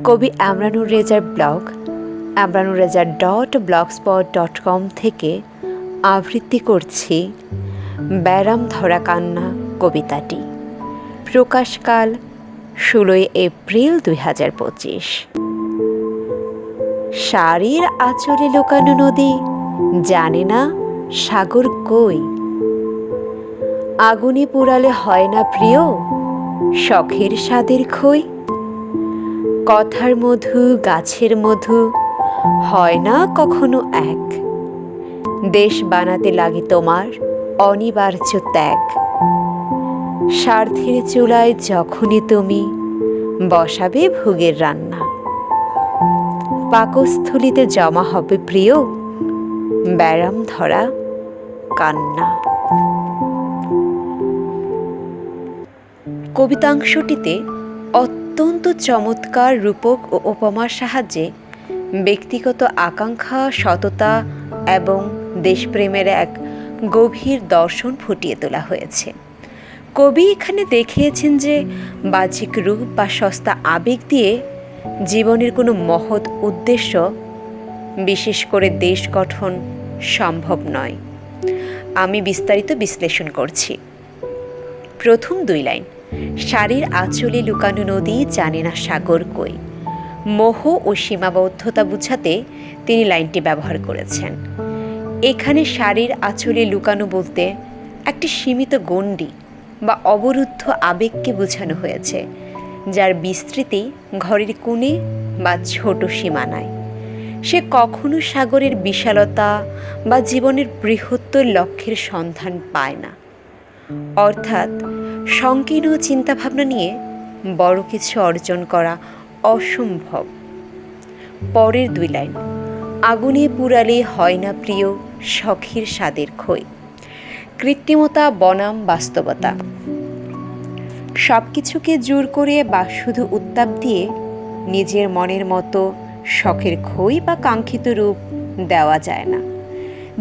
কবি আমরানুর রেজার blog amranureja.blogspot.com থেকে আবৃত্তি করছি ব্যারাম ধরা কান্না কবিতাটি। প্রকাশকাল 16 এপ্রিল 2025। শাড়ির আঁচলে লুকানো নদী জানে না সাগর কই। আগুনে পোড়ালে হয় না প্রিয় শখের স্বাদের খই। কথার মধু গাছের মধু হয় না কখনো এক। দেশ বানাতে লাগে তোমার অনিবার্য ত্যাগ। স্বার্থের চুলায় যখনই তুমি বসাবে ভোগের রান্না, পাকস্থলিতে জমা হবে প্রিয় ব্যারাম ধরা কান্না। কবিতাংশটিতে অত্যন্ত চমৎকার রূপক ও উপমার সাহায্যে ব্যক্তিগত আকাঙ্ক্ষা, সততা এবং দেশপ্রেমের এক গভীর দর্শন ফুটিয়ে তোলা হয়েছে। কবি এখানে দেখিয়েছেন যে বাহ্যিক রূপ বা সস্তা আবেগ দিয়ে জীবনের কোনো মহৎ উদ্দেশ্য, বিশেষ করে দেশ গঠন সম্ভব নয়। আমি বিস্তারিত বিশ্লেষণ করছি। প্রথম 2 লাইন, শাড়ির আঁচলে লুকানো নদী জানে না সাগর কই। মোহ ও সীমাবদ্ধতা বুঝাতে তিনি লাইনটি ব্যবহার করেছেন। এখানে শাড়ির আঁচলে লুকানো বলতে একটি সীমিত গণ্ডি বা অবরুদ্ধ আবেগকে বোঝানো হয়েছে, যার বিস্তৃতি ঘরের কোণে বা ছোট সীমানায়। সে কখনো সাগরের বিশালতা বা জীবনের বৃহত্তর লক্ষ্যের সন্ধান পায় না। অর্থাৎ সংকীর্ণ চিন্তাভাবনা নিয়ে বড় কিছু অর্জন করা অসম্ভব। পরের 2 লাইন, আগুনে পুড়ালে হয় না প্রিয় শখের স্বাদের খই। কৃত্রিমতা বনাম বাস্তবতা। সব কিছুকে জোর করে বা শুধু উত্তাপ দিয়ে নিজের মনের মতো শখের খই বা কাঙ্ক্ষিত রূপ দেওয়া যায় না।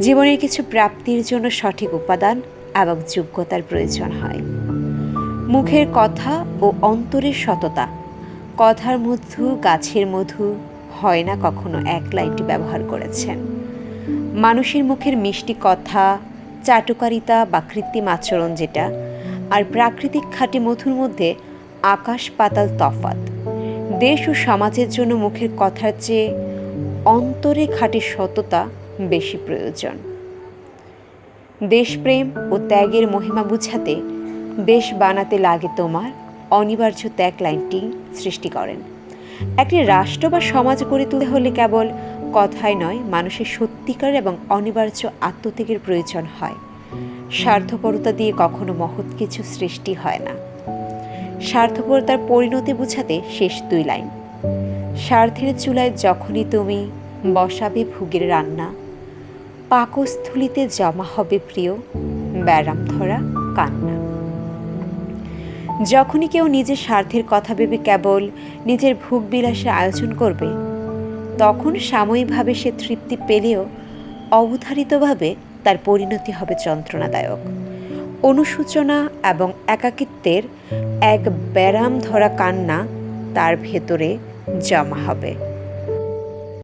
জীবনের কিছু প্রাপ্তির জন্য সঠিক উপাদান এবং যোগ্যতার প্রয়োজন হয়। মুখের কথা ও অন্তরের সততা। কথার মধু গাছের মধু হয় না কখনো এক লাইনটি ব্যবহার করেছেন। মানুষের মুখের মিষ্টি কথা, চাটুকারিতা বা কৃত্রিম আচরণ যেটা, আর প্রাকৃতিক খাঁটি মধুর মধ্যে আকাশ পাতাল তফাৎ। দেশ ও সমাজের জন্য মুখের কথার চেয়ে অন্তরে খাঁটি সততা বেশি প্রয়োজন। দেশপ্রেম ও ত্যাগের মহিমা বুঝাতে দেশ বানাতে লাগে তোমার অনিবার্য ত্যাগ লাইনটি সৃষ্টি করেন। একটি রাষ্ট্র বা সমাজ গড়ে তুলতে হলে কেবল কথায় নয়, মানুষের সত্যিকার এবং অনিবার্য আত্মত্যাগের প্রয়োজন হয়। স্বার্থপরতা দিয়ে কখনো মহৎ কিছু সৃষ্টি হয় না। স্বার্থপরতার পরিণতি বুঝাতে শেষ 2 লাইন, স্বার্থের চুলায় যখনই তুমি বসাবে ভোগের রান্না, পাকস্থলিতে জমা হবে প্রিয় ব্যারাম ধরা কান্না। যখনই কেউ নিজের স্বার্থের কথা ভেবে কেবল নিজের ভোগ বিলাসের আয়োজন করবে, তখন সাময়িকভাবে সে তৃপ্তি পেলেও অবধারিতভাবে তার পরিণতি হবে যন্ত্রণাদায়ক। অনুশোচনা এবং একাকিত্বের এক ব্যারাম ধরা কান্না তার ভেতরে জমা হবে।